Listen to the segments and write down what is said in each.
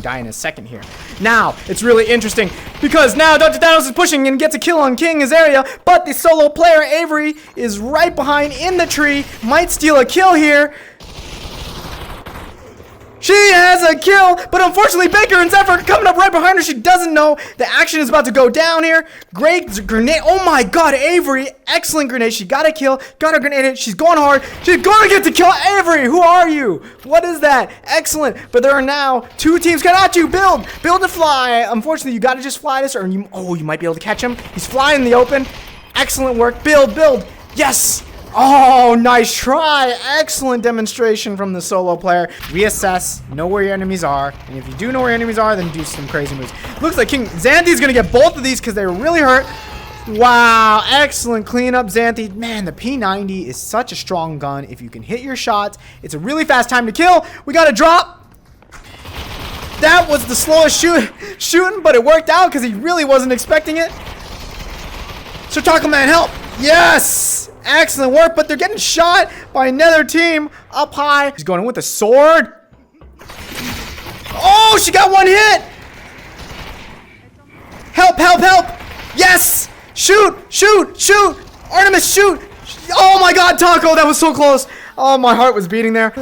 can die in a second here. Now, it's really interesting because now Dr. Thanos is pushing and gets a kill on King Azaria, but the solo player, Avery, is right behind in the tree, might steal a kill here. She has a kill, but unfortunately Baker and Zephyr are coming up right behind her. She doesn't know the action is about to go down here. Great grenade. Oh my god, Avery. Excellent grenade. She got a kill. Got her grenade. She's going hard. She's going to get the kill. Avery, who are you? What is that? Excellent. But there are now 2 teams coming at you. Build to fly. Unfortunately, you got to just fly this, or you might be able to catch him. He's flying in the open. Excellent work. Build. Yes. Oh, nice try. Excellent demonstration from the solo player. Reassess, know where your enemies are, and if you do know where your enemies are, then do some crazy moves. Looks like King Xanthi's gonna get both of these because they were really hurt. Wow, excellent cleanup, Xanthi. Man, the P90 is such a strong gun. If you can hit your shots, it's a really fast time to kill. We got a drop. That was the slowest shooting, but it worked out because he really wasn't expecting it. So Taco Man, help. Yes! Excellent work, but they're getting shot by another team up high. He's going in with a sword. Oh, she got 1 hit. Help. Yes! Shoot! Artemis, shoot! Oh my god, Taco, that was so close. Oh, my heart was beating there.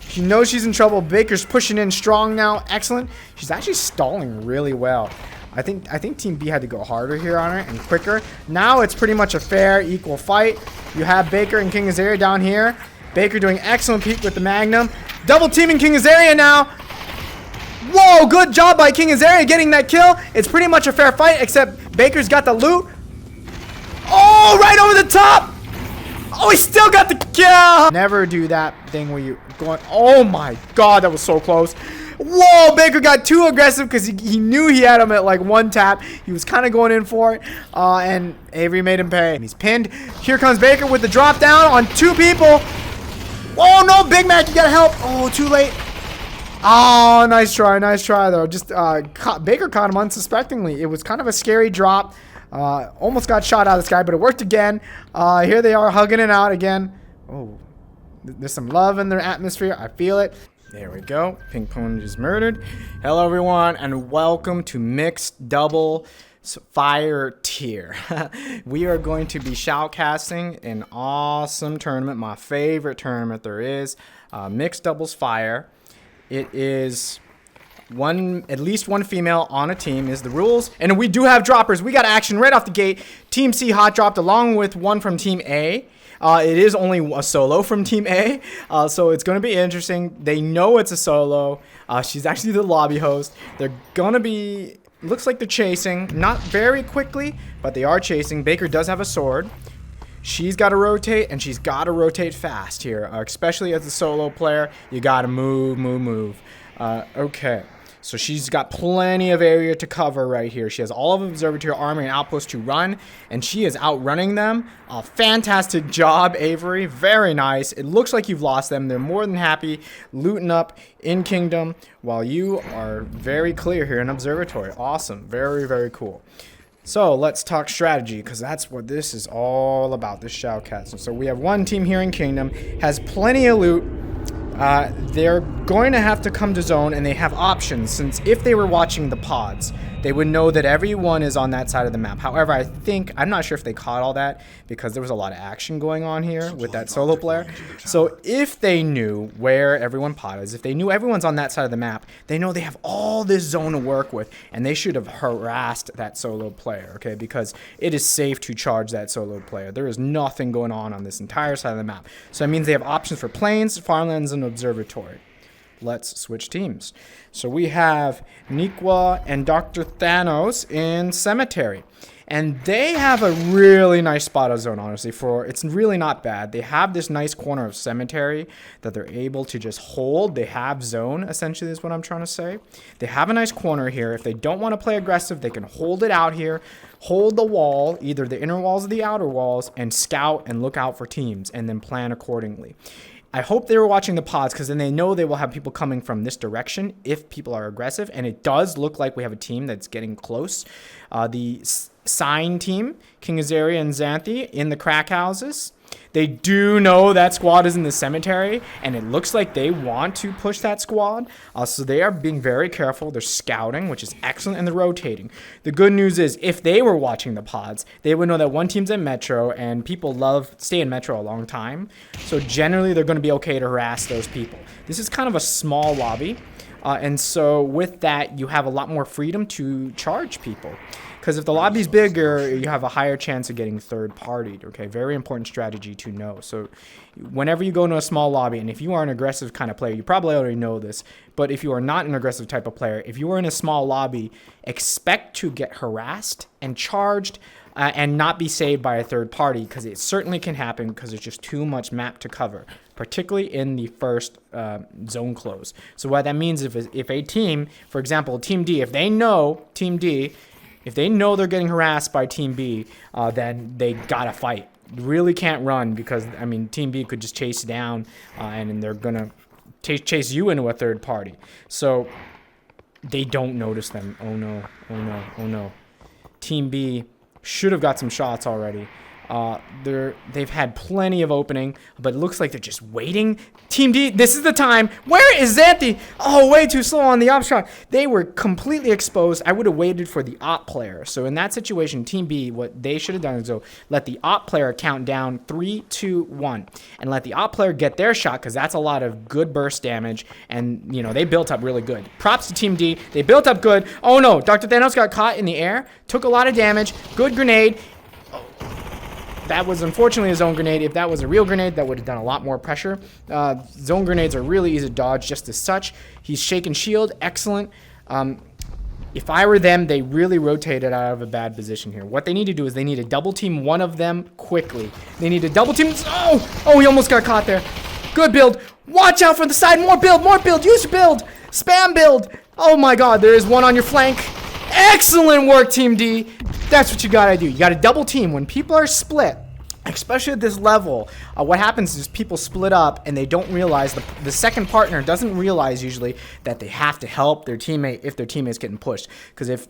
She knows she's in trouble. Baker's pushing in strong now. Excellent. She's actually stalling really well. I think Team B had to go harder here on her and quicker. Now it's pretty much a fair, equal fight. You have Baker and King Azaria down here. Baker doing excellent peek with the Magnum. Double teaming King Azaria now. Whoa, good job by King Azaria getting that kill. It's pretty much a fair fight, except Baker's got the loot. Oh, right over the top. Oh, he still got the kill. Never do that thing where you going. Oh my god, that was so close. Whoa, Baker got too aggressive because he knew he had him at like 1 tap. He was kind of going in for it, and Avery made him pay. He's pinned. Here comes Baker with the drop down on 2 people. Oh no, Big Mac, you gotta help. Oh, too late. Oh, nice try though. Just Baker caught him unsuspectingly. It was kind of a scary drop. Almost got shot out of the sky, but it worked again. Here they are hugging it out again. Oh, there's some love in their atmosphere. I feel it. There we go. Pink Pony is murdered. Hello, everyone, and welcome to Mixed Double Fire Tier. We are going to be shoutcasting an awesome tournament, my favorite tournament there is, Mixed Doubles Fire. It is at least one female on a team is the rules, and we do have droppers. We got action right off the gate. Team C hot dropped along with one from Team A. It is only a solo from Team A, so it's going to be interesting. They know it's a solo. She's actually the lobby host. They're going to be, looks like they're chasing, not very quickly, but they are chasing. Baker does have a sword. She's got to rotate, and she's got to rotate fast here, especially as a solo player. You got to move. Okay. So she's got plenty of area to cover right here. She has all of Observatory Army and Outpost to run, and she is outrunning them. Fantastic job, Avery. Very nice. It looks like you've lost them. They're more than happy looting up in Kingdom while you are very clear here in Observatory. Awesome. Very, very cool. So let's talk strategy, because that's what this is all about, this shoutcast. So we have one team here in Kingdom, has plenty of loot. They're going to have to come to zone, and they have options, since if they were watching the pods, they would know that everyone is on that side of the map. However, I'm not sure if they caught all that because there was a lot of action going on here with that solo player. So if they knew where everyone pod is, if they knew everyone's on that side of the map, they know they have all this zone to work with, and they should have harassed that solo player, okay? Because it is safe to charge that solo player. There is nothing going on this entire side of the map. So that means they have options for plains, farmlands, and observatory. Let's switch teams. So we have Nikwa and Dr. Thanos in Cemetery. And they have a really nice spot of zone, honestly. It's really not bad. They have this nice corner of Cemetery that they're able to just hold. They have zone, essentially, is what I'm trying to say. They have a nice corner here. If they don't want to play aggressive, they can hold it out here, hold the wall, either the inner walls or the outer walls, and scout and look out for teams, and then plan accordingly. I hope they were watching the pods, because then they know they will have people coming from this direction if people are aggressive. And it does look like we have a team that's getting close. The sign team, King Azaria and Xanthi in the crack houses. They do know that squad is in the cemetery, and it looks like they want to push that squad. So they are being very careful. They're scouting, which is excellent, and they're rotating. The good news is, if they were watching the pods, they would know that one team's in Metro, and people stay in Metro a long time. So generally, they're going to be okay to harass those people. This is kind of a small lobby, and so with that, you have a lot more freedom to charge people. Because if the lobby's bigger, you have a higher chance of getting third-partied, okay? Very important strategy to know. So whenever you go into a small lobby, and if you are an aggressive kind of player, you probably already know this, but if you are not an aggressive type of player, if you are in a small lobby, expect to get harassed and charged and not be saved by a third party, because it certainly can happen because there's just too much map to cover, particularly in the first zone close. So what that means, if a team, for example, Team D, if they know they're getting harassed by Team B, then they gotta fight. Really can't run because, I mean, Team B could just chase down and they're gonna chase you into a third party. So they don't notice them. Oh no, oh no, oh no. Team B should have got some shots already. They've had plenty of opening, but it looks like they're just waiting. Team D, this is the time. Where is Xanthi? Oh, way too slow on the op shot. They were completely exposed. I would have waited for the op player. So in that situation, Team B, what they should have done is let the op player count down 3, 2, 1, and let the op player get their shot, because that's a lot of good burst damage, and you know they built up really good. Props to Team D. They built up good. Oh no, Dr. Thanos got caught in the air, took a lot of damage. Good grenade. That was unfortunately a zone grenade. If that was a real grenade, that would have done a lot more pressure. Zone grenades are really easy to dodge just as such. He's shaking shield. Excellent. If I were them, they really rotated out of a bad position here. What they need to do is they need to double team one of them quickly. They need to double team. Oh, he almost got caught there. Good build. Watch out for the side. More build. More build. Use build. Spam build. Oh my god. There is one on your flank. Excellent work, Team D. That's what you gotta do. You gotta double team. When people are split, especially at this level, what happens is people split up and they don't realize, the second partner doesn't realize usually that they have to help their teammate if their teammate's getting pushed. Because if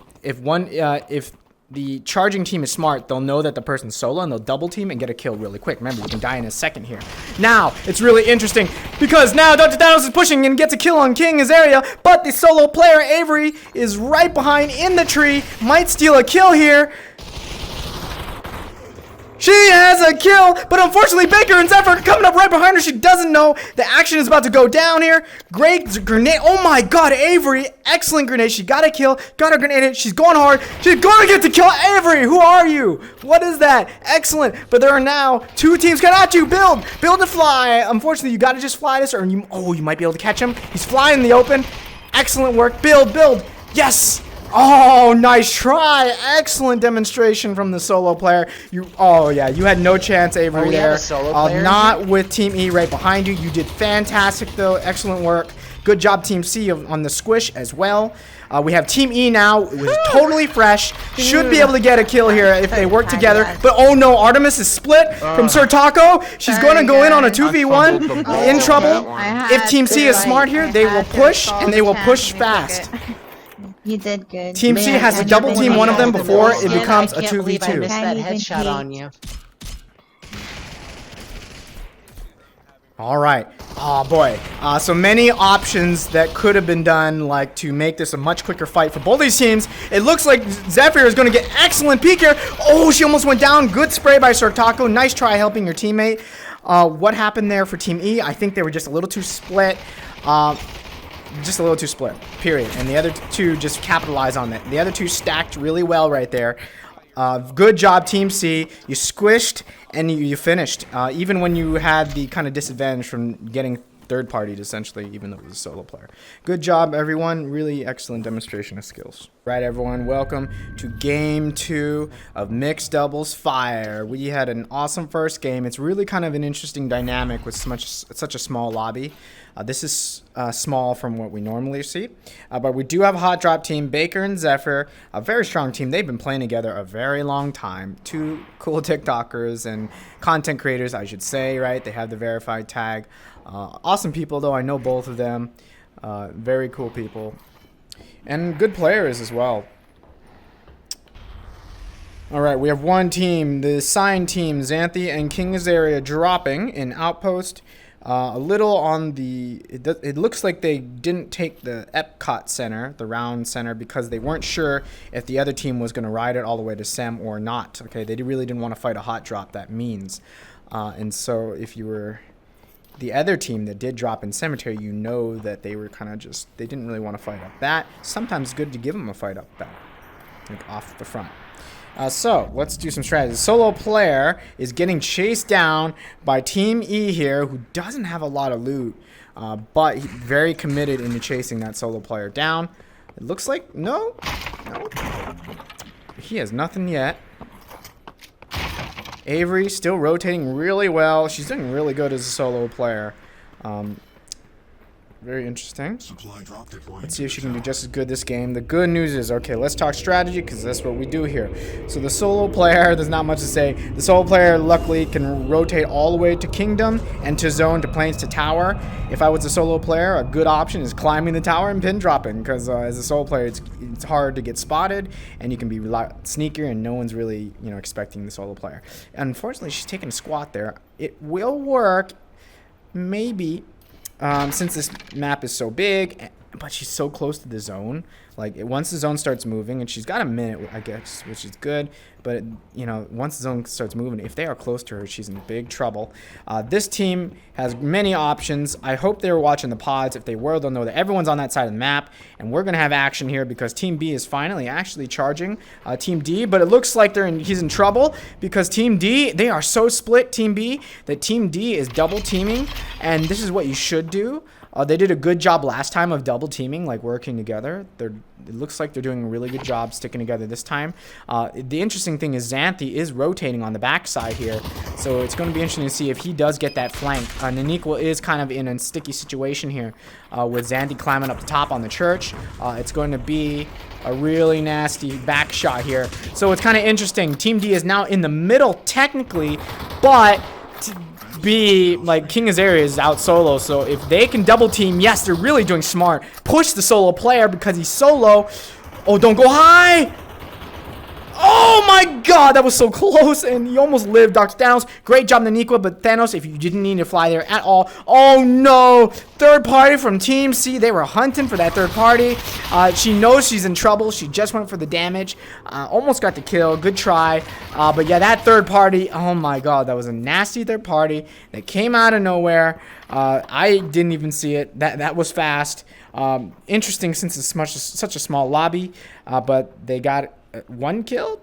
the charging team is smart, they'll know that the person's solo and they'll double team and get a kill really quick. Remember, you can die in a second here. Now, it's really interesting because now Dr. Thanos is pushing and gets a kill on King Azaria, but the solo player, Avery, is right behind in the tree, might steal a kill here. She has a kill, but unfortunately Baker and Zephyr are coming up right behind her. She doesn't know the action is about to go down here. Great grenade. Oh my god, Avery. Excellent grenade. She got a kill. Got her grenade. She's going hard. She's going to get the kill. Avery, who are you? What is that? Excellent. But there are now two teams coming at you. Build. Build to fly. Unfortunately, you got to just fly this, or you might be able to catch him. He's flying in the open. Excellent work. Build. Build. Yes. Oh, nice try. Excellent demonstration from the solo player. You had no chance, Avery, there. Not with Team E right behind you. You did fantastic, though. Excellent work. Good job, Team C, on the squish as well. We have Team E now, who is totally fresh. Should be able to get a kill here if they work together. But oh no, Artemis is split from Sir Taco. She's going to go in on a 2v1. In trouble. If Team C is smart here, they will push, and they will push fast. You did good. Team C has to double team one of them before it becomes a 2v2. I missed that headshot on you. All right. Oh boy. So many options that could have been done, like to make this a much quicker fight for both these teams. It looks like Zephyr is going to get excellent peek here. Oh, she almost went down. Good spray by Sir Taco. Nice try helping your teammate. What happened there for Team E? I think they were just a little too split. Just a little too split, period. And the other two just capitalize on that. The other two stacked really well right there. Good job, Team C. You squished and you finished. Even when you had the kind of disadvantage from getting third-partied, essentially, even though it was a solo player. Good job, everyone. Really excellent demonstration of skills. Right, everyone, welcome to Game 2 of Mixed Doubles Fire. We had an awesome first game. It's really kind of an interesting dynamic with such a small lobby. This is small from what we normally see. But we do have a hot drop team, Baker and Zephyr, a very strong team. They've been playing together a very long time. Two cool TikTokers and content creators, I should say, right? They have the verified tag. Awesome people, though. I know both of them. Very cool people. And good players as well. All right, we have one team, the assigned team, Xanthi and King Azaria dropping in Outpost. A little on the... It looks like they didn't take the Epcot Center, the round center, because they weren't sure if the other team was going to ride it all the way to Sem or not. Okay, they really didn't want to fight a hot drop, that means. And so if you were the other team that did drop in Cemetery, you know that they were kind of just... They didn't really want to fight up that. Sometimes it's good to give them a fight up that, like off the front. So, let's do some strategy. The solo player is getting chased down by Team E here, who doesn't have a lot of loot, but he's very committed into chasing that solo player down. It looks like... No. He has nothing yet. Avery still rotating really well. She's doing really good as a solo player. Very interesting. Let's see if she can do just as good this game. The good news is, okay, let's talk strategy because that's what we do here. So the solo player, there's not much to say. The solo player luckily can rotate all the way to Kingdom and to Zone, to Plains, to Tower. If I was a solo player, a good option is climbing the tower and pin dropping because as a solo player, it's hard to get spotted and you can be a lot sneakier and no one's really, you know, expecting the solo player. Unfortunately, she's taking a squat there. It will work, maybe. Since this map is so big, but she's so close to the zone. Like, once the zone starts moving, and she's got a minute, I guess, which is good. But, you know, once the zone starts moving, if they are close to her, she's in big trouble. This team has many options. I hope they were watching the pods. If they were, they'll know that everyone's on that side of the map. And we're going to have action here because Team B is finally actually charging Team D. But it looks like he's in trouble because Team D, they are so split, Team B, that Team D is double teaming. And this is what you should do. They did a good job last time of double teaming, like working together. It looks like they're doing a really good job sticking together this time. The interesting thing is Xanthi is rotating on the backside here, so it's going to be interesting to see if he does get that flank. Naniqua is kind of in a sticky situation here with Xanthi climbing up the top on the church. It's going to be a really nasty back shot here. So it's kind of interesting. Team D is now in the middle technically, but... B, like, King Azaria is out solo, so if they can double team, yes, they're really doing smart. Push the solo player because he's solo. Oh, don't go high! Oh my god, that was so close, and he almost lived. Dr. Thanos, great job, Naniqua, but Thanos, if you didn't need to fly there at all. Oh no, third party from Team C. They were hunting for that third party. She knows she's in trouble. She just went for the damage. Almost got the kill. Good try. But yeah, that third party, oh my god, that was a nasty third party that came out of nowhere. I didn't even see it. That was fast. Interesting since it's such a small lobby, but they got one kill?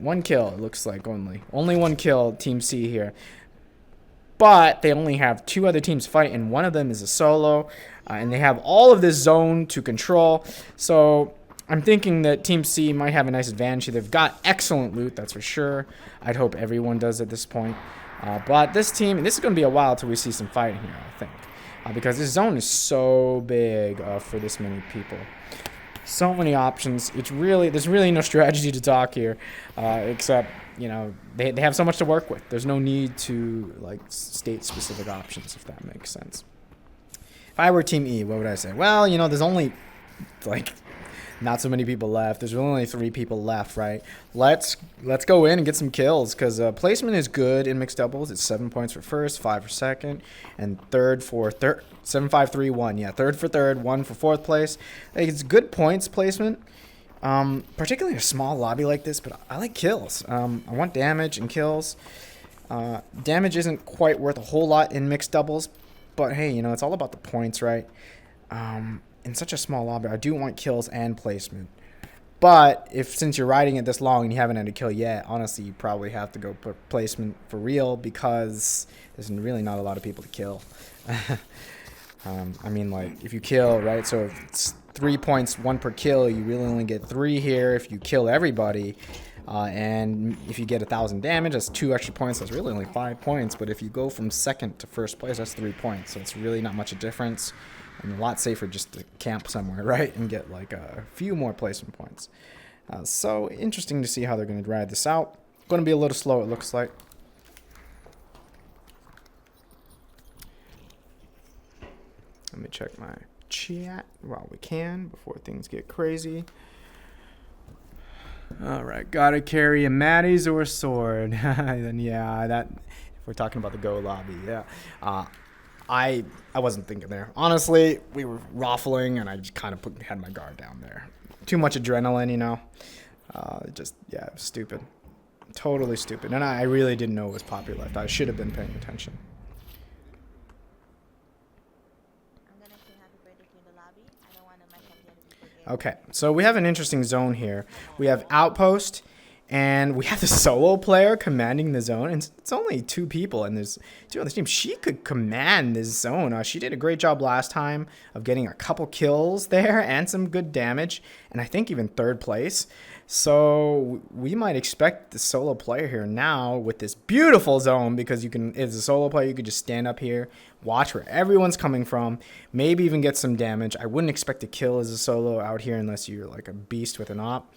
One kill, it looks like only. Only one kill, Team C here. But they only have two other teams fight, and one of them is a solo. And they have all of this zone to control. So I'm thinking that Team C might have a nice advantage. They've got excellent loot, that's for sure. I'd hope everyone does at this point. But this team, this is going to be a while till we see some fighting here, I think. Because this zone is so big for this many people. So many options. There's really no strategy to talk here, except, you know, they have so much to work with. There's no need to, like, state specific options, if that makes sense. If I were Team E, what would I say? Well, you know, there's only, like, not so many people left. There's really only 3 people left, right? Let's go in and get some kills, because placement is good in mixed doubles. It's 7 points for first, 5 for second, and third for third. 7, 5, 3, 1. Yeah, third for third, 1 for fourth place. It's good points placement, particularly in a small lobby like this, but I like kills. I want damage and kills. Damage isn't quite worth a whole lot in mixed doubles, but hey, you know, it's all about the points, right? In such a small lobby, I do want kills and placement. But since you're riding it this long and you haven't had a kill yet, honestly, you probably have to go put placement for real because there's really not a lot of people to kill. I mean, like, if you kill, right, so if it's 3 points, 1 per kill, you really only get 3 here if you kill everybody. And if you get 1,000 damage, that's 2 extra points. That's really only 5 points. But if you go from second to first place, that's 3 points. So it's really not much a difference. And a lot safer just to camp somewhere, right? And get like a few more placement points. So interesting to see how they're going to ride this out. Going to be a little slow, it looks like. Let me check my chat while we can before things get crazy. All right, gotta carry a Maddie's or a sword. Then yeah, that if we're talking about the Go lobby, yeah. I wasn't thinking there. Honestly, we were raffling, and I just kind of had my guard down there. Too much adrenaline, you know. Just yeah, stupid, totally stupid. And I really didn't know it was Poppy left. I should have been paying attention. Okay, so we have an interesting zone here. We have Outpost, and we have the solo player commanding the zone. And it's only 2 people, and there's 2 on the team. She could command this zone. She did a great job last time of getting a couple kills there and some good damage, and I think even 3rd place. So we might expect the solo player here now with this beautiful zone, because you can, as a solo player, you could just stand up here, watch where everyone's coming from, maybe even get some damage. I wouldn't expect to kill as a solo out here unless you're like a beast with an op.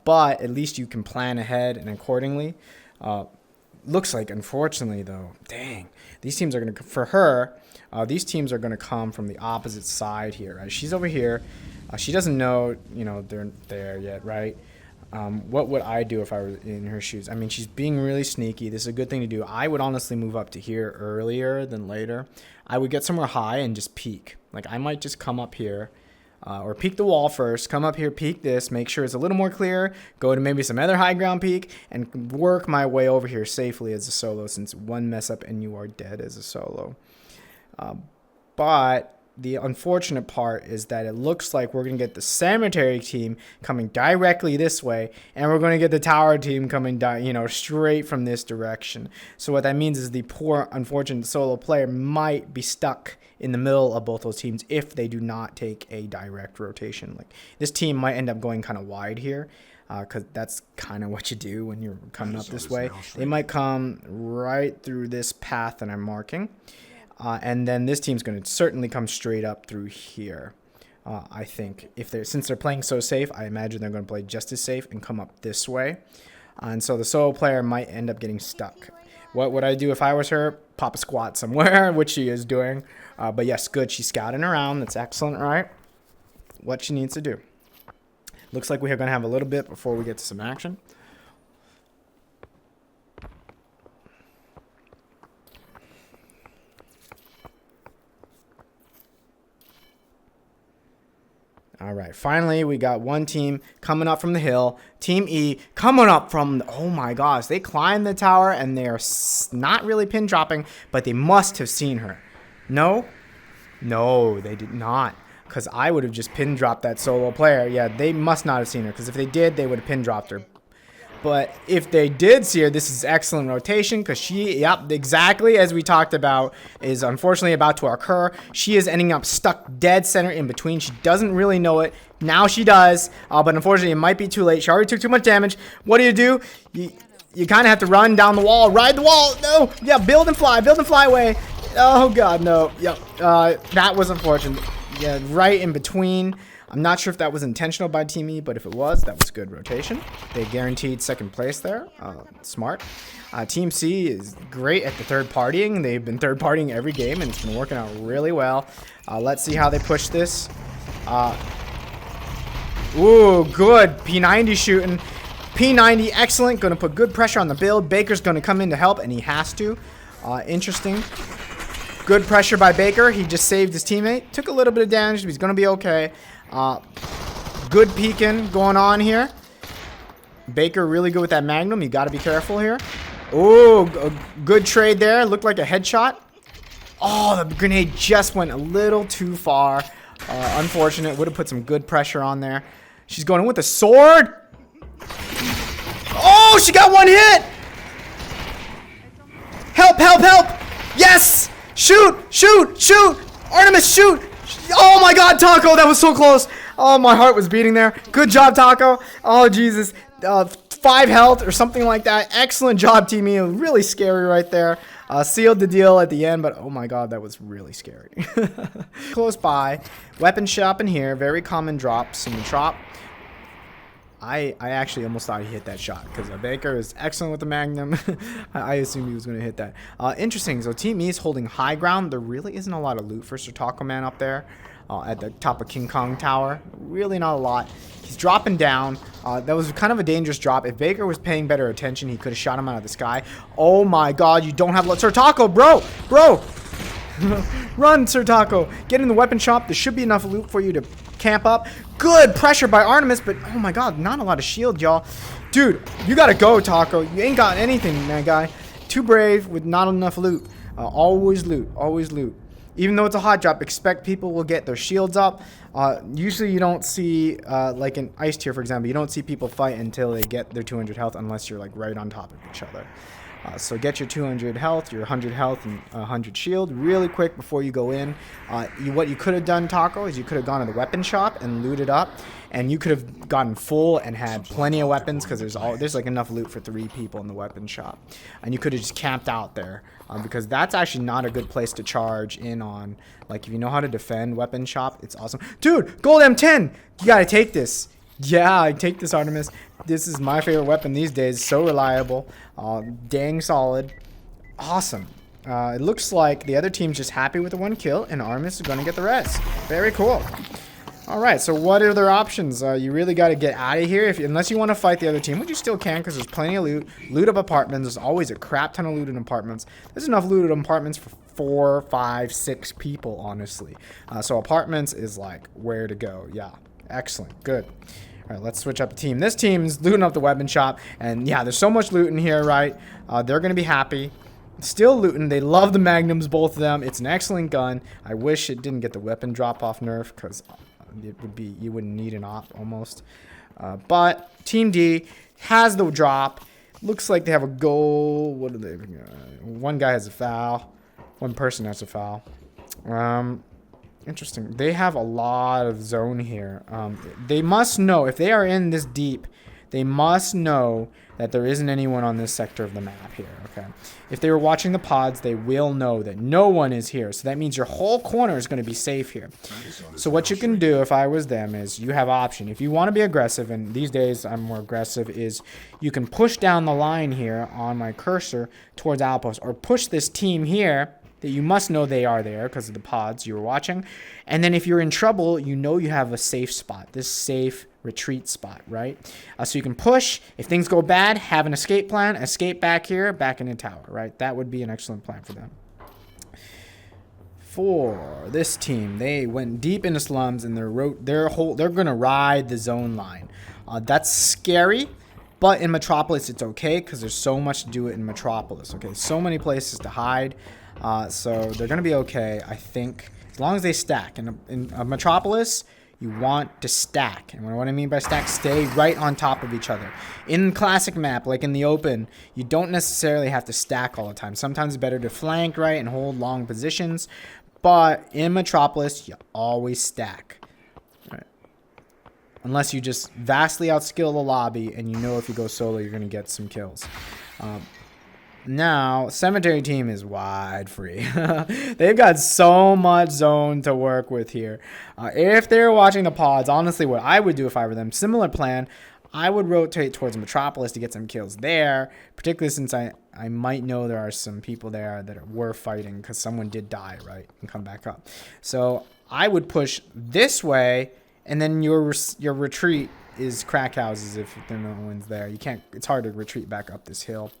But at least you can plan ahead and accordingly. Looks like, unfortunately, though, dang, these teams are going to, for her, these teams are going to come from the opposite side here, right? She's over here. She doesn't know, you know, they're there yet, right? What would I do if I were in her shoes? I mean, she's being really sneaky. This is a good thing to do. I would honestly move up to here earlier than later. I would get somewhere high and just peek. Like, I might just come up here. Or peek the wall first, come up here, peek this, make sure it's a little more clear, go to maybe some other high ground peak, and work my way over here safely as a solo, since one mess up and you are dead as a solo. But the unfortunate part is that it looks like we're going to get the cemetery team coming directly this way, and we're going to get the tower team coming straight from this direction. So what that means is the poor, unfortunate solo player might be stuck in the middle of both those teams if they do not take a direct rotation. Like, this team might end up going kind of wide here, because that's kind of what you do when you're coming up this way. They might come right through this path that I'm marking. And then this team's going to certainly come straight up through here. I think since they're playing so safe, I imagine they're going to play just as safe and come up this way. And so the solo player might end up getting stuck. What would I do if I was her? Pop a squat somewhere, which she is doing. But yes, good. She's scouting around. That's excellent, right? What she needs to do. Looks like we're going to have a little bit before we get to some action. All right, finally, we got one team coming up from the hill. Team E coming up from, oh my gosh, they climbed the tower and they are not really pin dropping, but they must have seen her. No, they did not, because I would have just pin dropped that solo player. Yeah, they must not have seen her, because if they did, they would have pin dropped her. But if they did see her, this is excellent rotation, because she, yep, exactly as we talked about, is unfortunately about to occur. She is ending up stuck dead center in between. She doesn't really know it. Now she does, but unfortunately it might be too late. She already took too much damage. What do? You kind of have to run down the wall, ride the wall. No, yeah, build and fly away. Oh God, no. Yep, that was unfortunate. Yeah, right in between. I'm not sure if that was intentional by Team E, but if it was, that was good rotation. They guaranteed 2nd place there. Smart. Team C is great at the third partying. They've been third partying every game, and it's been working out really well. Let's see how they push this. Ooh, good. P90 shooting. P90, excellent. Going to put good pressure on the build. Baker's going to come in to help, and he has to. Interesting. Good pressure by Baker. He just saved his teammate. Took a little bit of damage, but he's going to be okay. Good peeking going on here. Baker really good with that Magnum. You got to be careful here. Oh, good trade there. Looked like a headshot. Oh, the grenade just went a little too far. Unfortunate. Would have put some good pressure on there. She's going in with a sword. Oh, she got one hit. Help, help, help. Yes. Shoot. Artemis, shoot. Oh my God, Taco, that was so close. Oh, my heart was beating there. Good job, Taco. Oh, Jesus. 5 health or something like that. Excellent job, Team E. Really scary right there. Sealed the deal at the end, but oh my God, that was really scary. Close by. Weapon shop in here. Very common drops in the shop. I actually almost thought he hit that shot because Baker is excellent with the Magnum. I assumed he was going to hit that. Interesting. So Team E is holding high ground. There really isn't a lot of loot for Sir Taco Man up there at the top of King Kong Tower. Really not a lot. He's dropping down. That was kind of a dangerous drop. If Baker was paying better attention, he could have shot him out of the sky. Oh my god, you don't have... Sir Taco, bro! Bro! Run, Sir Taco. Get in the weapon shop. There should be enough loot for you to camp up. Good pressure by Artemis, but oh my god, not a lot of shield, y'all. Dude, you gotta go, Taco. You ain't got anything, my guy. Too brave with not enough loot. Always loot. Always loot. Even though it's a hot drop, expect people will get their shields up. Usually you don't see, like in Ice Tier, for example, you don't see people fight until they get their 200 health unless you're like right on top of each other. So get your 200 health, your 100 health, and 100 shield really quick before you go in. What you could have done, Taco, is you could have gone to the weapon shop and looted up. And you could have gotten full and had plenty of weapons because there's like enough loot for 3 people in the weapon shop. And you could have just camped out there because that's actually not a good place to charge in on. Like if you know how to defend weapon shop, it's awesome. Dude, gold M10! You gotta take this. Yeah, I take this, Artemis. This is my favorite weapon these days. So reliable. Dang solid. Awesome. It looks like the other team's just happy with the 1 kill and Artemis is going to get the rest. Very cool. Alright, so what are their options? You really got to get out of here unless you want to fight the other team, which you still can because there's plenty of loot. Loot up apartments. There's always a crap ton of loot in apartments. There's enough loot in apartments for 4, 5, 6 people, honestly. So apartments is like where to go. Yeah, excellent. Good. Alright, let's switch up the team. This team's looting up the weapon shop. And yeah, there's so much loot in here, right? They're going to be happy. Still looting. They love the Magnums, both of them. It's an excellent gun. I wish it didn't get the weapon drop-off nerf because... it would be, you wouldn't need an op almost. But Team D has the drop. Looks like they have a goal. What are they? One guy has a foul. One person has a foul. Interesting. They have a lot of zone here. They must know, if they are in this deep, they must know that there isn't anyone on this sector of the map here, okay? If they were watching the pods, they will know that no one is here. So that means your whole corner is going to be safe here. So what you can do, if I was them, is you have option. If you want to be aggressive, and these days I'm more aggressive, is you can push down the line here on my cursor towards Outpost, or push this team here that you must know they are there because of the pods you were watching. And then if you're in trouble, you know you have a safe spot, this safe retreat spot, right? So you can push. If things go bad, have an escape plan, escape back here, back in the tower, right? That would be an excellent plan for them. For this team, they went deep into slums and they're going to ride the zone line. That's scary. But in Metropolis, it's okay because there's so much to do it in Metropolis, okay? So many places to hide. So they're going to be okay, I think, as long as they stack. In Metropolis, you want to stack. And what I mean by stack, stay right on top of each other. In classic map, like in the open, you don't necessarily have to stack all the time. Sometimes it's better to flank, right, and hold long positions. But in Metropolis, you always stack. Right. Unless you just vastly outskill the lobby and you know if you go solo, you're going to get some kills. Now, Cemetery team is wide free. They've got so much zone to work with here. If they're watching the pods, honestly, what I would do if I were them, similar plan, I would rotate towards Metropolis to get some kills there, particularly since I might know there are some people there that were fighting because someone did die, right, and come back up. So I would push this way, and then your retreat is crack houses if no one's there. You can't. It's hard to retreat back up this hill.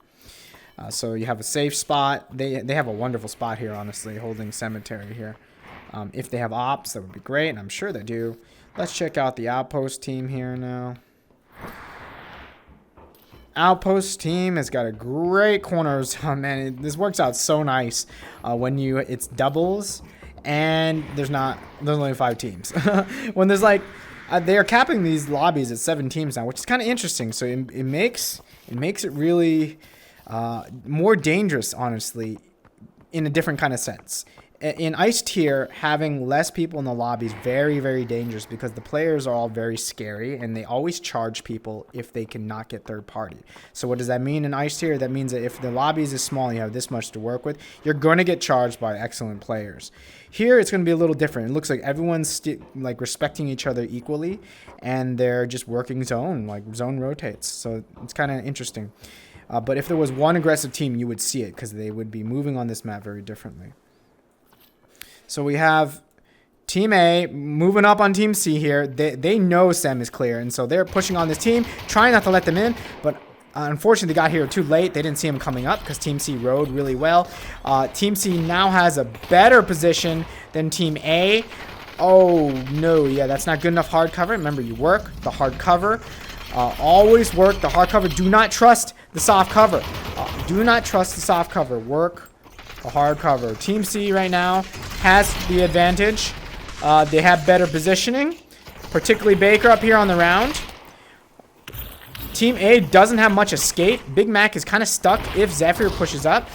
So you have a safe spot. They have a wonderful spot here, honestly, holding Cemetery here. If they have ops, that would be great, and I'm sure they do. Let's check out the Outpost team here now. Outpost team has got a great corners. Oh, man, this works out so nice when it's doubles and there's only 5 teams. When there's like they are capping these lobbies at 7 teams now, which is kind of interesting. So it makes it really more dangerous, honestly, in a different kind of sense. In Ice Tier, having less people in the lobby is very, very dangerous because the players are all very scary and they always charge people if they cannot get third party. So what does that mean in Ice Tier? That means that if the lobbies is small and you have this much to work with, you're going to get charged by excellent players. Here, it's going to be a little different. It looks like everyone's like respecting each other equally and they're just working zone, like zone rotates. So it's kind of interesting. But if there was one aggressive team, you would see it because they would be moving on this map very differently. So we have Team A moving up on Team C here. They know Sem is clear, and so they're pushing on this team, trying not to let them in, but unfortunately, they got here too late. They didn't see him coming up because Team C rode really well. Team C now has a better position than Team A. Oh, no. Yeah, that's not good enough hard cover. Remember, you work the hard cover. Always work the hard cover. Do not trust the soft cover. Do not trust the soft cover. Work the hard cover. Team C right now has the advantage. They have better positioning, particularly Baker up here on the round. Team A doesn't have much escape. Big Mac is kind of stuck if Zephyr pushes up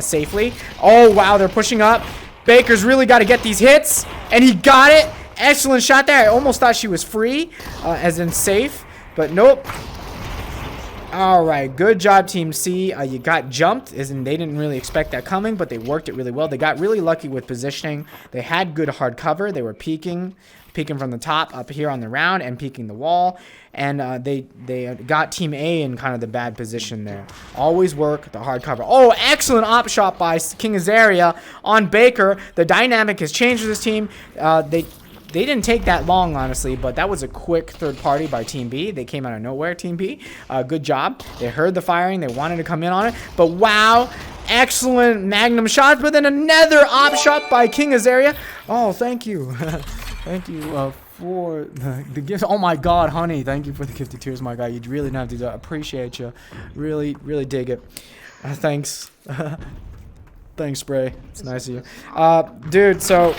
safely. Oh, wow, they're pushing up. Baker's really got to get these hits, and he got it. Excellent shot there. I almost thought she was free, as in safe, but nope. All right, good job, Team C. You got jumped, as in they didn't really expect that coming, but they worked it really well. They got really lucky with positioning. They had good hard cover. They were peeking from the top up here on the round and peeking the wall, and they got Team A in kind of the bad position there. Always work the hard cover. Oh, excellent op shot by King Azaria on Baker. The dynamic has changed with this team. They didn't take that long, honestly, but that was a quick third party by Team B. They came out of nowhere, Team B. Good job. They heard the firing. They wanted to come in on it, but wow, excellent magnum shots, but then another op shot by King Azaria. Oh, thank you. Thank you for the gift. Oh my God, honey! Thank you for the gifted tears, my guy. You really didn't have to do that. Appreciate you. Really, really dig it. Thanks. Thanks, Spray. It's nice of you. Dude, so...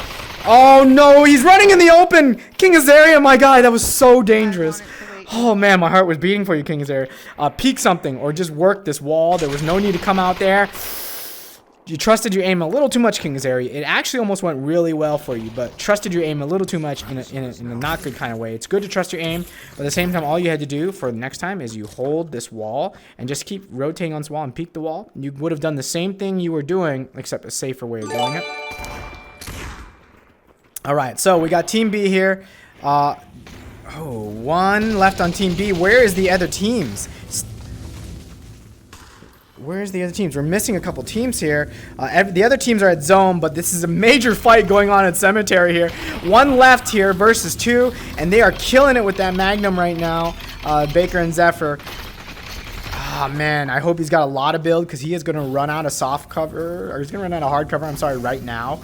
Oh no, he's running in the open! King Azaria, my guy, that was so dangerous. Oh man, my heart was beating for you, King Azaria. Peek something or just work this wall. There was no need to come out there. You trusted your aim a little too much, King Azaria. It actually almost went really well for you, but trusted your aim a little too much in a not good kind of way. It's good to trust your aim, but at the same time, all you had to do for the next time is you hold this wall and just keep rotating on this wall and peek the wall. You would have done the same thing you were doing, except a safer way of doing it. All right, so we got Team B here. One left on Team B. Where is the other teams? Where's the other teams? We're missing a couple teams here. The other teams are at zone, but this is a major fight going on at cemetery here. One left here versus two, and they are killing it with that Magnum right now. Baker and Zephyr. Ah, man, I hope he's got a lot of build because he is going to run out of soft cover, or he's going to run out of hard cover, I'm sorry, right now.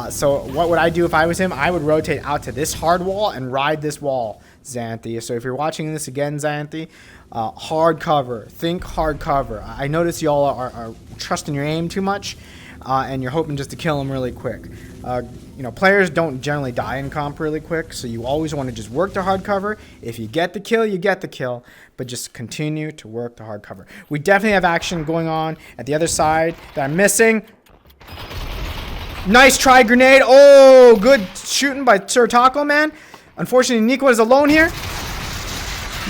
So what would I do if I was him? I would rotate out to this hard wall and ride this wall, Xanthi. So if you're watching this again, Xanthi, hard cover. Think hard cover. I notice y'all are trusting your aim too much, and you're hoping just to kill him really quick. You know, players don't generally die in comp really quick, so you always want to just work the hard cover. If you get the kill, you get the kill, but just continue to work the hard cover. We definitely have action going on at the other side that I'm missing. Nice try grenade. Oh, good shooting by Sir Taco, man. Unfortunately, Naniqua is alone here.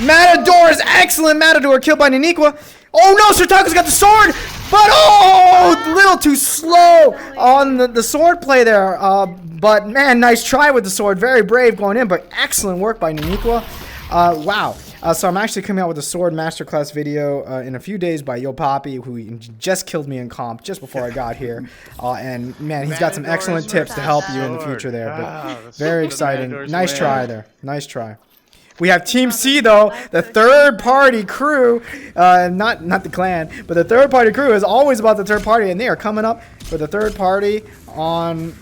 Matador is excellent. Matador killed by Naniqua. Oh no, Sir Taco's got the sword, but oh, a little too slow on the sword play there. But man, nice try with the sword. Very brave going in, but excellent work by Naniqua. Wow. So I'm actually coming out with a sword masterclass video in a few days by Yo Poppy, who just killed me in comp just before I got here. And man, he's got some excellent tips to help you in the future there. But very exciting. Nice try there. Nice try. We have Team C, though, the third-party crew, not the clan, but the third-party crew is always about the third party, and they are coming up for the third party on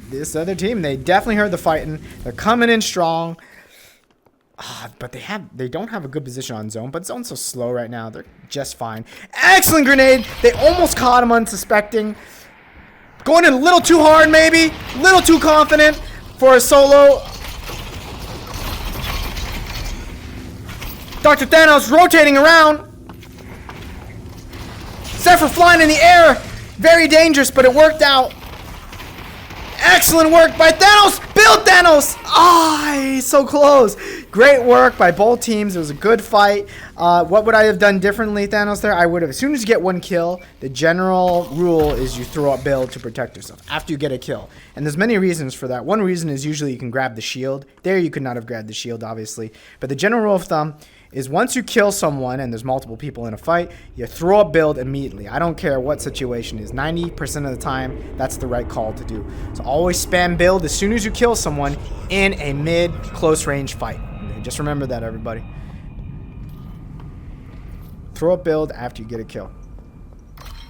this other team. They definitely heard the fighting. They're coming in strong, but they don't have a good position on zone, but zone's so slow right now. They're just fine. Excellent grenade. They almost caught him unsuspecting. Going in a little too hard, maybe. A little too confident for a solo. Dr. Thanos rotating around. Zephyr flying in the air. Very dangerous, but it worked out. Excellent work by Thanos. Build Thanos. Ah, he's so close. Great work by both teams. It was a good fight. What would I have done differently, Thanos, there? I would have, as soon as you get one kill, the general rule is you throw up build to protect yourself after you get a kill. And there's many reasons for that. One reason is usually you can grab the shield. There you could not have grabbed the shield, obviously. But the general rule of thumb is once you kill someone and there's multiple people in a fight, you throw up build immediately. I don't care what situation is. 90% of the time, that's the right call to do. So always spam build as soon as you kill someone in a mid-close range fight. Okay, just remember that, everybody. Throw up build after you get a kill.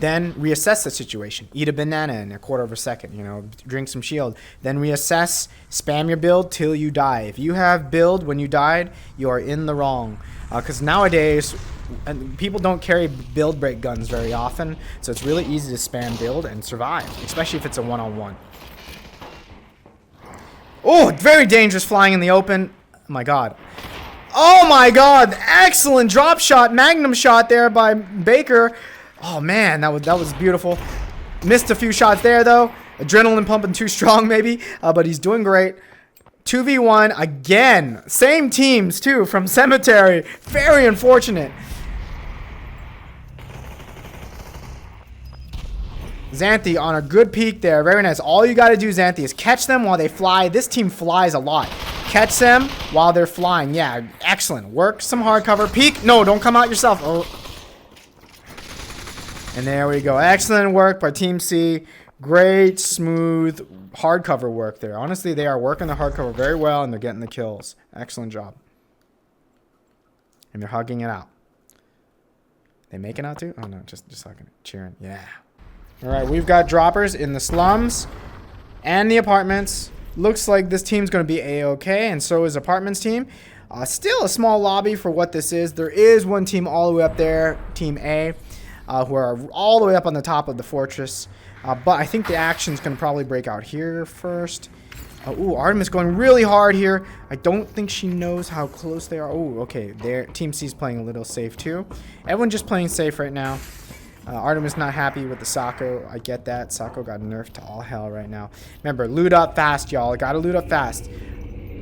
Then reassess the situation. Eat a banana in a quarter of a second, you know, drink some shield. Then reassess, spam your build till you die. If you have build when you died, you are in the wrong. Because nowadays, people don't carry build break guns very often, so it's really easy to spam build and survive, especially if it's a one-on-one. Oh, very dangerous flying in the open. Oh my god. Oh my god, excellent drop shot, magnum shot there by Baker. Oh man, that was beautiful. Missed a few shots there though. Adrenaline pumping too strong maybe, but he's doing great. 2v1 again. Same teams too from Cemetery. Very unfortunate. Xanthi on a good peek there. Very nice. All you got to do, Xanthi, is catch them while they fly. This team flies a lot. Catch them while they're flying. Yeah, excellent. Work some hard cover. Peek. No, don't come out yourself. Oh. And there we go. Excellent work by Team C. Great, smooth hard cover work there. Honestly, they are working the hard cover very well, and they're getting the kills. Excellent job. And they're hugging it out. They make it out too? Oh, no, just hugging it. Cheering. Yeah. All right, we've got droppers in the slums and the apartments. Looks like this team's going to be A-okay, and so is apartments team. Still a small lobby for what this is. There is one team all the way up there, Team A, who are all the way up on the top of the fortress. But I think the action's going to probably break out here first. Ooh, Artemis going really hard here. I don't think she knows how close they are. Ooh, okay. Team C's playing a little safe too. Everyone just playing safe right now. Artemis not happy with the Sako. I get that. Sako got nerfed to all hell right now. Remember, loot up fast, y'all. Gotta loot up fast.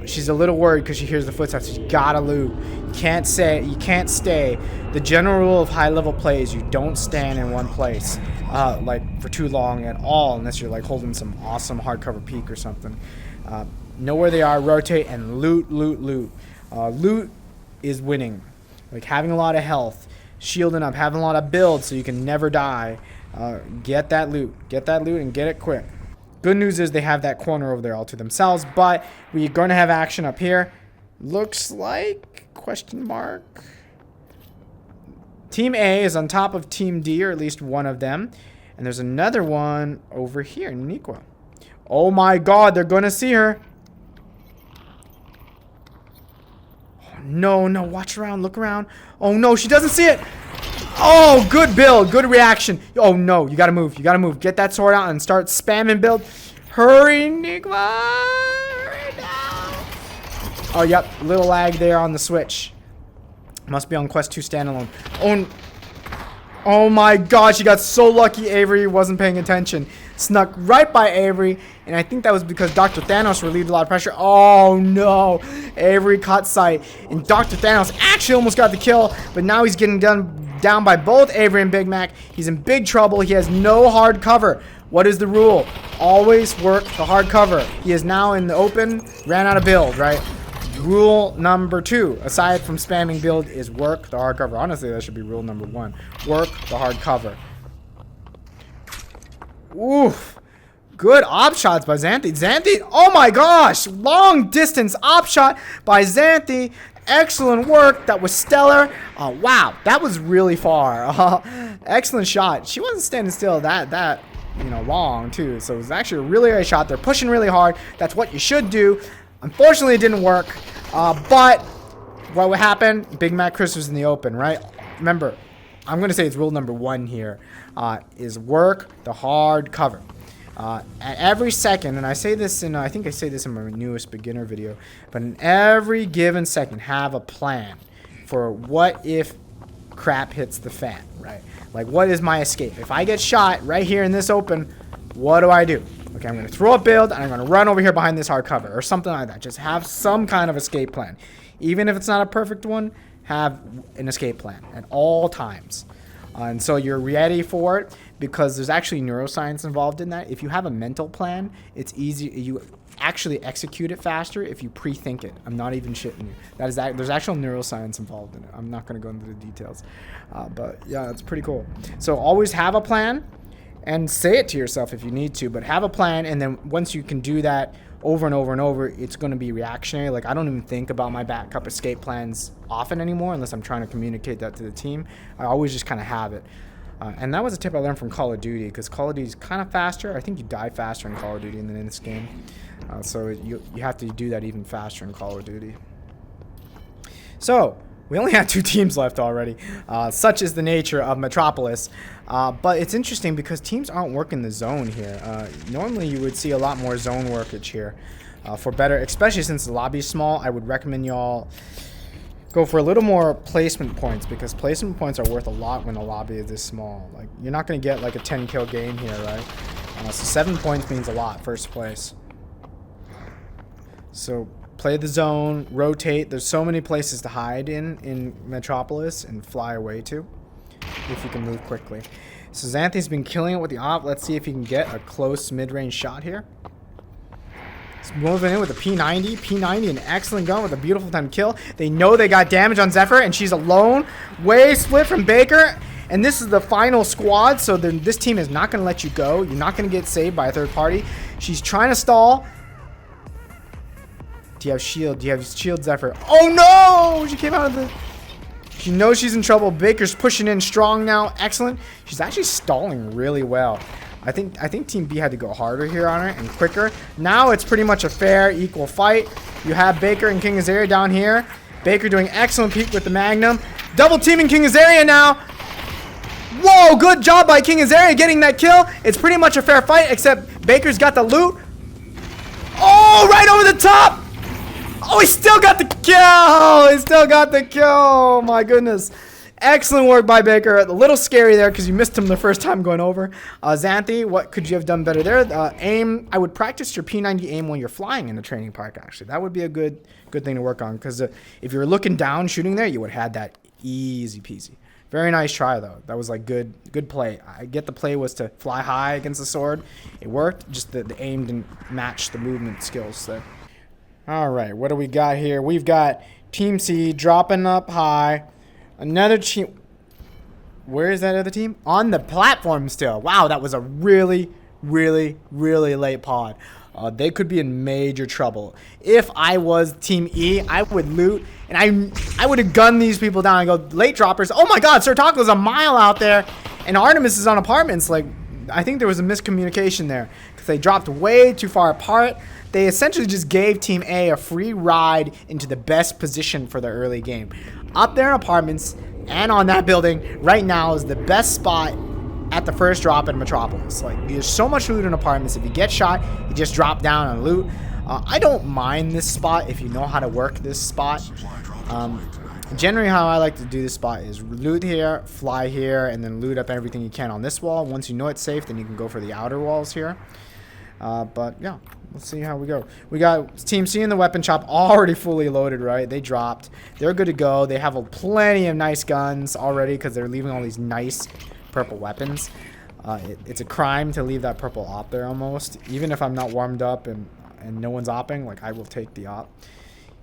She's a little worried because she hears the footsteps. You gotta loot. You can't stay. The general rule of high-level play is you don't stand in one place like for too long at all, unless you're like holding some awesome hardcover peak or something. Know where they are, rotate, and loot, loot, loot. Loot is winning. Like having a lot of health, shielding up, having a lot of build so you can never die. Get that loot. Get that loot and get it quick. Good news is they have that corner over there all to themselves, but we're going to have action up here. Looks like, question mark. Team A is on top of Team D, or at least one of them. And there's another one over here, Niqua. Oh my god, they're going to see her. Oh, no, no, watch around, look around. Oh no, she doesn't see it. Oh, good build. Good reaction. Oh, no. You got to move. You got to move. Get that sword out and start spamming build. Hurry, Nigma. Hurry now. Oh, yep. Little lag there on the switch. Must be on Quest 2 standalone. Oh, my God. She got so lucky Avery wasn't paying attention. Snuck right by Avery. And I think that was because Dr. Thanos relieved a lot of pressure. Oh, no. Avery caught sight. And Dr. Thanos actually almost got the kill. But now he's getting down by both Avery and Big Mac. He's in big trouble. He has no hard cover. What is the rule? Always work the hard cover. He is now in the open. Ran out of build, right? Rule number 2, aside from spamming build, is work the hard cover. Honestly, that should be rule number 1. Work the hard cover. Oof. Good op shots by Xanthi. Xanthi, oh my gosh. Long distance op shot by Xanthi. Excellent work. That was stellar. Wow, that was really far. Excellent shot. She wasn't standing still that long too. So it was actually a really great shot. They're pushing really hard. That's what you should do. Unfortunately, it didn't work. But what would happen? Big Mac Chris was in the open, right? Remember, I'm gonna say it's rule number 1 here. Is work the hard cover. At every second, and I say this in, I think I say this in my newest beginner video, but in every given second, have a plan for what if crap hits the fan, right? Like, what is my escape? If I get shot right here in this open, what do I do? Okay, I'm going to throw a build, and I'm going to run over here behind this hard cover, or something like that. Just have some kind of escape plan. Even if it's not a perfect one, have an escape plan at all times. And so you're ready for it because there's actually neuroscience involved in that. If you have a mental plan, it's easy. You actually execute it faster if you pre-think it. I'm not even shitting you. There's actual neuroscience involved in it. I'm not going to go into the details. But yeah, it's pretty cool. So always have a plan and say it to yourself if you need to, but have a plan. And then once you can do that over and over and over, it's going to be reactionary. Like I don't even think about my backup escape plans often anymore unless I'm trying to communicate that to the team. I always just kind of have it. And that was a tip I learned from Call of Duty because Call of Duty is kind of faster. I think you die faster in Call of Duty than in this game. So you have to do that even faster in Call of Duty. So we only have 2 teams left already. Such is the nature of Metropolis. But it's interesting because teams aren't working the zone here. Normally you would see a lot more zone workage here. For better, especially since the lobby is small, I would recommend y'all go for a little more placement points because placement points are worth a lot when the lobby is this small. Like you're not going to get like a 10 kill game here, right? So 7 points means a lot, first place. So play the zone, rotate. There's so many places to hide in Metropolis and fly away to if you can move quickly. So Xanthi's been killing it with the op. Let's see if he can get a close mid-range shot here. He's moving in with a P90. P90, an excellent gun with a beautiful time kill. They know they got damage on Zephyr, and she's alone. Way split from Baker. And this is the final squad, so this team is not going to let you go. You're not going to get saved by a third party. She's trying to stall. Do you have shield? Do you have shield, Zephyr? Oh no! She came out of the... She knows she's in trouble. Baker's pushing in strong now. Excellent. She's actually stalling really well. I think Team B had to go harder here on her and quicker. Now it's pretty much a fair, equal fight. You have Baker and King Azaria down here. Baker doing excellent peek with the Magnum. Double teaming King Azaria now. Whoa, good job by King Azaria getting that kill. It's pretty much a fair fight, except Baker's got the loot. Oh, right over the top. Oh, he still got the kill. He still got the kill. Oh, my goodness. Excellent work by Baker. A little scary there because you missed him the first time going over. Xanthi, what could you have done better there? Aim. I would practice your P90 aim when you're flying in the training park, actually. That would be a good thing to work on because if you were looking down shooting there, you would have had that easy peasy. Very nice try, though. That was like good play. I get the play was to fly high against the sword. It worked. Just the aim didn't match the movement skills there. All right, what do we got here? We've got Team C dropping up high. Another team. Where is that other team? On the platform still. Wow, that was a really, really, really late pod. They could be in major trouble. If I was Team E, I would loot, and I would have gunned these people down and go, late droppers. Oh my god, Sir Taco's a mile out there, and Artemis is on apartments. Like, I think there was a miscommunication there because they dropped way too far apart. They essentially just gave Team A a free ride into the best position for the early game. Up there in apartments and on that building right now is the best spot at the first drop in Metropolis. Like, there's so much loot in apartments. If you get shot, you just drop down and loot. I don't mind this spot if you know how to work this spot. Generally, how I like to do this spot is loot here, fly here, and then loot up everything you can on this wall. Once you know it's safe, then you can go for the outer walls here. But yeah, let's see how we go. We got Team C in the weapon shop already fully loaded, right? They dropped. They're good to go. They have plenty of nice guns already because they're leaving all these nice purple weapons. It's a crime to leave that purple op there almost. Even if I'm not warmed up and no one's opping, like I will take the op.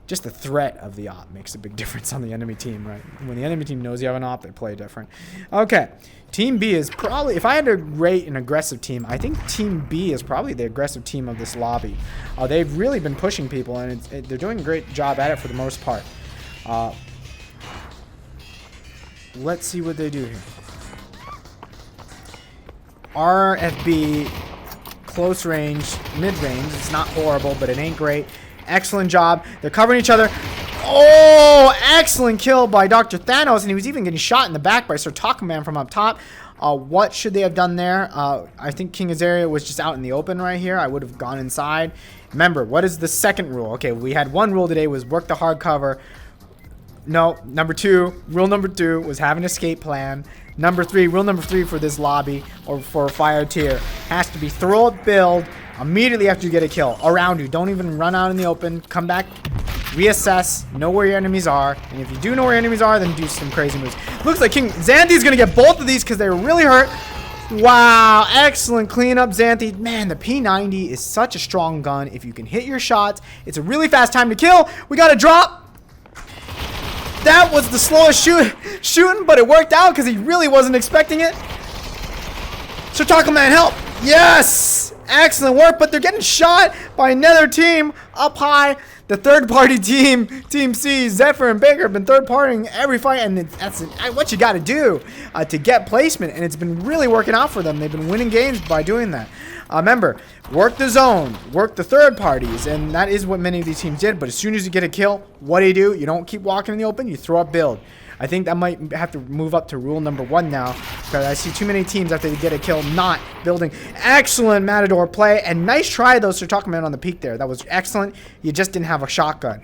Just the threat of the op makes a big difference on the enemy team, right? When the enemy team knows you have an op, they play different. Okay, Team B is probably, if I had to rate an aggressive team, I think Team B is probably the aggressive team of this lobby. They've really been pushing people, and they're doing a great job at it for the most part. Let's see what they do here. RFB, close range, mid-range. It's not horrible, but it ain't great. Excellent job. They're covering each other. Oh, excellent kill by Dr. Thanos, and he was even getting shot in the back by Sir Tacoman from up top. What should they have done there? I think King Azaria was just out in the open right here. I would have gone inside. Remember, what is the second rule? Okay, we had one rule today was work the hard cover. No, rule number two was have an escape plan. Rule number three for this lobby or for a fire tier has to be throw up build immediately after you get a kill around you. Don't even run out in the open. Come back reassess, know where your enemies are, and if you do know where your enemies are, then do some crazy moves. Looks like King Xanthi's gonna get both of these because they were really hurt. Wow, excellent cleanup, Xanthi. Man, the P90 is such a strong gun. If you can hit your shots, it's a really fast time to kill. We got a drop. That was the slowest shooting, but it worked out because he really wasn't expecting it. So Taco Man, help. Yes, excellent work, but they're getting shot by another team up high. The third-party team, Team C, Zephyr and Baker have been third-partying every fight, and that's what you got to do to get placement, and it's been really working out for them. They've been winning games by doing that. Remember, work the zone, work the third parties, and that is what many of these teams did, but as soon as you get a kill, what do? You don't keep walking in the open, you throw up build. I think that might have to move up to rule number 1 now, because I see too many teams after they get a kill not building. Excellent Matador play, and nice try though, Sir Talkman on the peak there. That was excellent. You just didn't have a shotgun.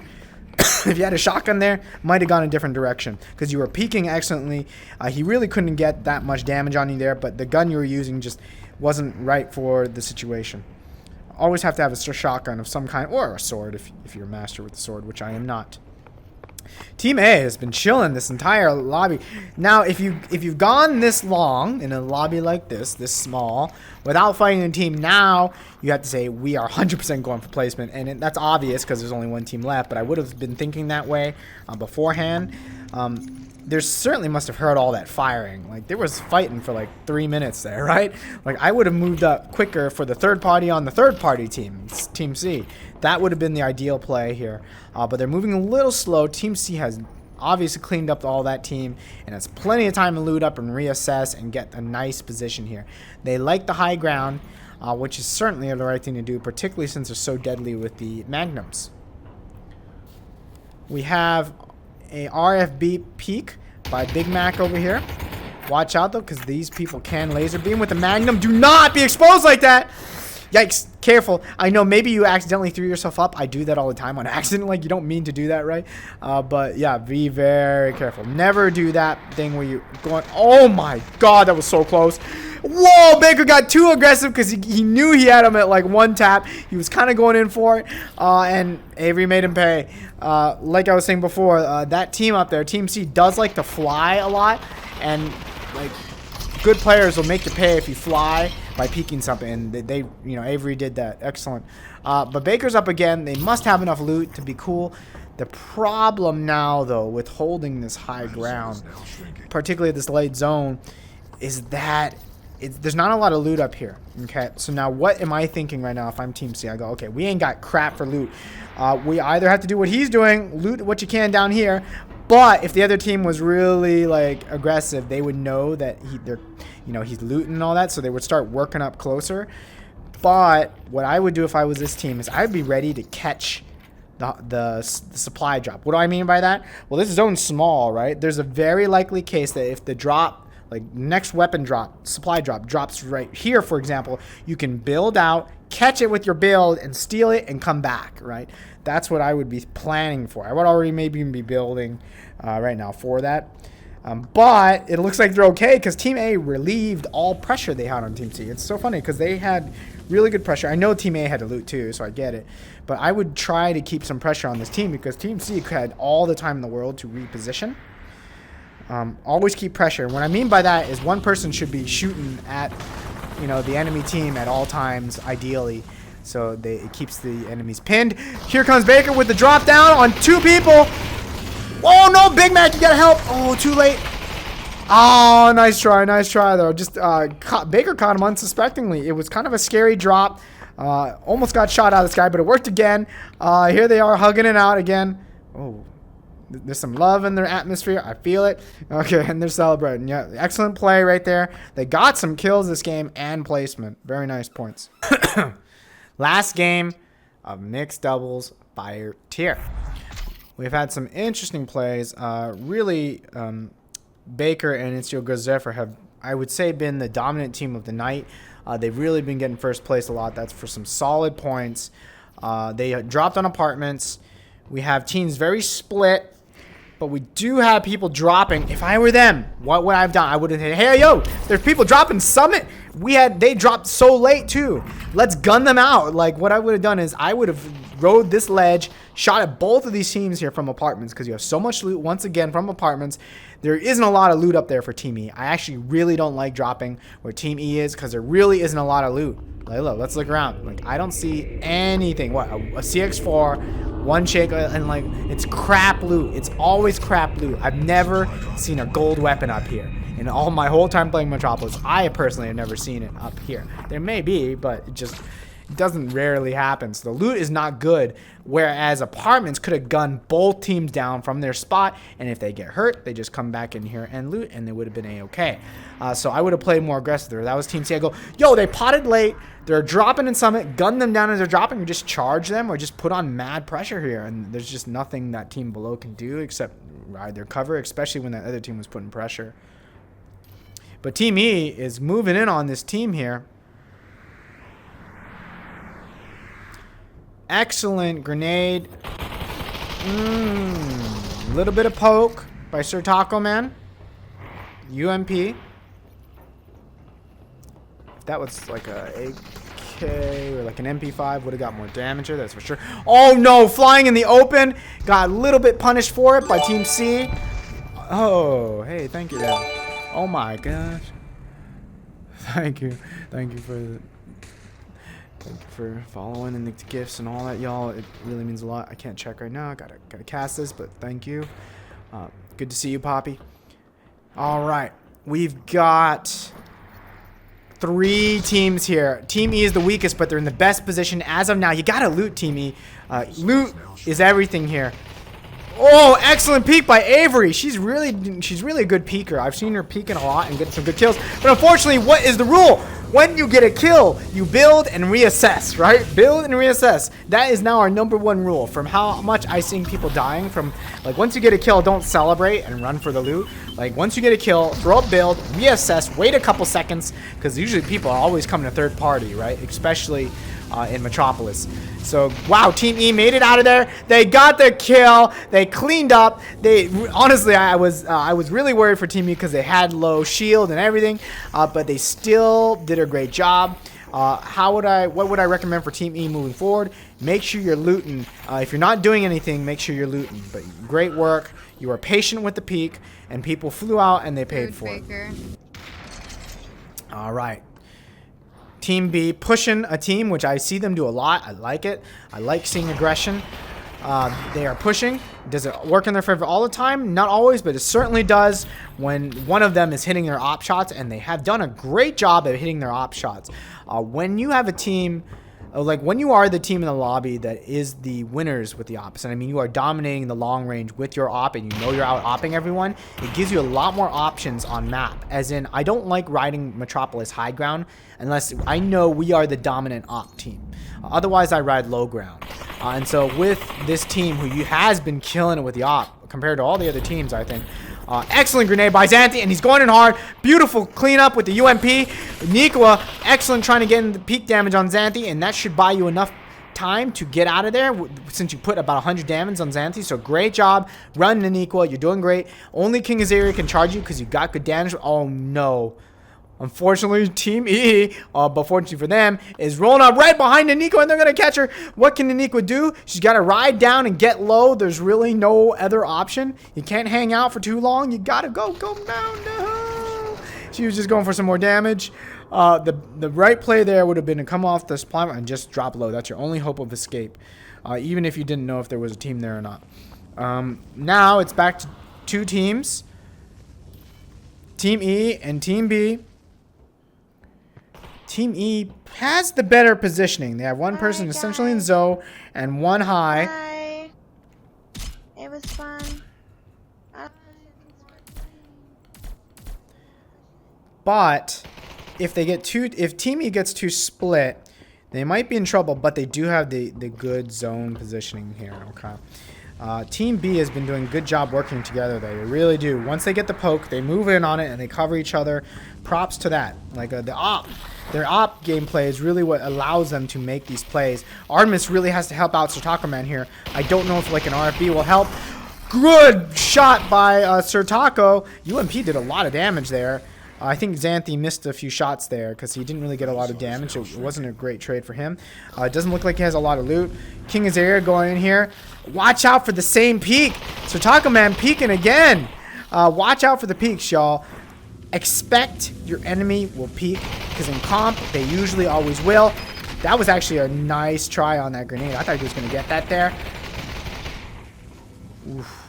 If you had a shotgun there, might have gone a different direction because you were peeking excellently. He really couldn't get that much damage on you there, but the gun you were using just wasn't right for the situation. Always have to have a shotgun of some kind, or a sword if you're a master with the sword, which I am not. Team A has been chilling this entire lobby. Now, if you've gone this long in a lobby like this small, without fighting a team, now you have to say we are 100% going for placement, and that's obvious because there's only one team left. But I would have been thinking that way beforehand. There certainly must have heard all that firing. Like, there was fighting for like 3 minutes there, right? Like, I would have moved up quicker for the third party on the third party team, Team C. That would have been the ideal play here. But they're moving a little slow. Team C has obviously cleaned up all that team and has plenty of time to loot up and reassess and get a nice position here. They like the high ground, which is certainly the right thing to do, particularly since they're so deadly with the magnums. We have a RFB peak by Big Mac over here. Watch out though, because these people can laser beam with the magnum. Do not be exposed like that. Yikes, careful. I know maybe you accidentally threw yourself up. I do that all the time on accident. Like, you don't mean to do that, right? But yeah, be very careful. Never do that thing where you're going, oh my god, that was so close. Whoa, Baker got too aggressive because he knew he had him at like 1 tap. He was kind of going in for it, and Avery made him pay. Like I was saying before, that team up there, Team C, does like to fly a lot, and like good players will make you pay if you fly by peeking something, and they you know, Avery did that. Excellent. But Baker's up again. They must have enough loot to be cool. The problem now, though, with holding this high ground, particularly this late zone, is that there's not a lot of loot up here. Okay, so now what am I thinking right now if I'm Team C? I go, okay, we ain't got crap for loot. We either have to do what he's doing, loot what you can down here, but if the other team was really like aggressive, they would know that he's looting and all that, so they would start working up closer. But what I would do if I was this team is I'd be ready to catch the supply drop. What do I mean by that? Well, this zone's small, right? There's a very likely case that if the drop, like next weapon drop, supply drop, drops right here, for example, you can build out, catch it with your build, and steal it and come back, right? That's what I would be planning for. I would already maybe even be building right now for that. But it looks like they're okay because Team A relieved all pressure they had on Team C. It's so funny because they had really good pressure. I know Team A had to loot too, so I get it. But I would try to keep some pressure on this team because Team C had all the time in the world to reposition. Always keep pressure. What I mean by that is one person should be shooting at, the enemy team at all times, ideally, so it keeps the enemies pinned. Here comes Baker with the drop down on 2 people. Oh no, Big Mac, you gotta help. Oh, too late. Oh, nice try though. Just Baker caught him unsuspectingly. It was kind of a scary drop. Almost got shot out of the sky, but it worked again. Here they are hugging it out again. Oh. There's some love in their atmosphere. I feel it. Okay, and they're celebrating. Yeah, excellent play right there. They got some kills this game and placement. Very nice points. Last game of mixed doubles fire tier. We've had some interesting plays. Really, Baker and Instio Zephyr have, I would say, been the dominant team of the night. They've really been getting first place a lot. That's for some solid points. They dropped on apartments. We have teams very split. But we do have people dropping. If I were them, what would I have done? I would have said, hey, yo, there's people dropping Summit. They dropped so late too. Let's gun them out. Like what I would have done is I would have rode this ledge, shot at both of these teams here from apartments because you have so much loot once again from apartments. There isn't a lot of loot up there for Team E. I actually really don't like dropping where Team E is because there really isn't a lot of loot. Like, look, let's look around. Like I don't see anything. What, a CX4, one shake, and like it's crap loot. It's always crap loot. I've never seen a gold weapon up here. In all my whole time playing Metropolis, I personally have never seen it up here. There may be, but it doesn't rarely happen. So the loot is not good, whereas apartments could have gunned both teams down from their spot, and if they get hurt, they just come back in here and loot, and they would have been A-okay. So I would have played more aggressive there. That was Team C. I go, yo, they potted late. They're dropping in Summit. Gun them down as they're dropping, or just charge them, or just put on mad pressure here, and there's just nothing that team below can do except ride their cover, especially when that other team was putting pressure. But Team E is moving in on this team here. Excellent grenade. A little bit of poke by Sir Taco Man. UMP. If that was like a AK or like an MP5, would have got more damage there, that's for sure. Oh no, flying in the open. Got a little bit punished for it by Team C. Oh, hey, thank you. Oh my gosh. Thank you for following and the gifts and all that, y'all. It really means a lot. I can't check right now. Gotta cast this, but thank you. Good to see you, Poppy. All right, we've got 3 teams here. Team E is the weakest, but they're in the best position as of now. You gotta loot, Team E. Loot is everything here. Oh, excellent peek by Avery. She's really a good peeker. I've seen her peeking a lot and get some good kills. But unfortunately, what is the rule? When you get a kill, you build and reassess, right? Build and reassess. That is now our #1 rule. From how much I seen people dying from, like, once you get a kill, don't celebrate and run for the loot. Like, once you get a kill, throw up build, reassess, wait a couple seconds, because usually people are always coming to third party, right? Especially in Metropolis. So, wow, Team E made it out of there. They got the kill. They cleaned up. Honestly, I was really worried for Team E because they had low shield and everything, but they still did a great job. What would I recommend for Team E moving forward? Make sure you're looting. If you're not doing anything, make sure you're looting. But great work. You were patient with the peak, and people flew out and they paid for it. All right. Team B pushing a team, which I see them do a lot. I like it. I like seeing aggression. They are pushing. Does it work in their favor all the time? Not always, but it certainly does when one of them is hitting their op shots, and they have done a great job at hitting their op shots. When you have a team, like when you are the team in the lobby that is the winners with the ops, and I mean you are dominating the long range with your op and you know you're out opping everyone, it gives you a lot more options on map. As in, I don't like riding Metropolis high ground unless I know we are the dominant op team. Otherwise, I ride low ground. And so with this team who has been killing it with the op compared to all the other teams, I think. Excellent grenade by Xanthi, and he's going in hard. Beautiful cleanup with the UMP. Nikwa, excellent trying to get in the peak damage on Xanthi, and that should buy you enough time to get out of there since you put about 100 damage on Xanthi. So great job running Nikwa. You're doing great. Only King Azaria can charge you because you got good damage. Oh no. Unfortunately, Team E, but fortunately for them, is rolling up right behind Naniqua, and they're going to catch her. What can Naniqua do? She's got to ride down and get low. There's really no other option. You can't hang out for too long. You got to go down. No. She was just going for some more damage. The right play there would have been to come off the supply and just drop low. That's your only hope of escape, even if you didn't know if there was a team there or not. Now it's back to 2 teams. Team E and Team B. Team E has the better positioning. They have one person essentially in Zoe and one high. Hi. It was fun. But if Team E gets too split, they might be in trouble, but they do have the good zone positioning here. Okay. Team B has been doing a good job working together. They really do. Once they get the poke, they move in on it and they cover each other. Props to that. Like their op gameplay is really what allows them to make these plays. Artemis really has to help out Sir Taco Man here. I don't know if like an RFB will help. Good shot by Sir Taco. UMP did a lot of damage there. I think Xanthi missed a few shots there because he didn't really get a lot of damage. It wasn't a great trade for him. It doesn't look like he has a lot of loot. King Azaria going in here. Watch out for the same peak. So Taco Man peeking again. Watch out for the peaks, y'all. Expect your enemy will peak because in comp, they usually always will. That was actually a nice try on that grenade. I thought he was going to get that there. Oof.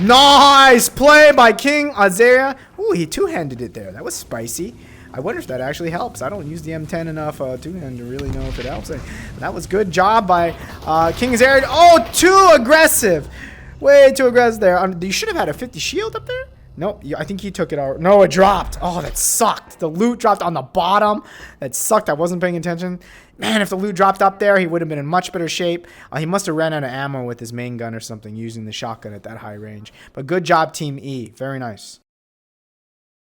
Nice play by King Azaria. Ooh, he two-handed it there. That was spicy. I wonder if that actually helps. I don't use the M10 enough two-hand to really know if it helps. That was good job by King Azaria. Oh, too aggressive. Way too aggressive there. You should have had a 50 shield up there. Nope, I think he took it out. No, it dropped. Oh, that sucked. The loot dropped on the bottom. That sucked. I wasn't paying attention. Man, if the loot dropped up there, he would have been in much better shape. He must have ran out of ammo with his main gun or something using the shotgun at that high range. But good job, Team E. Very nice.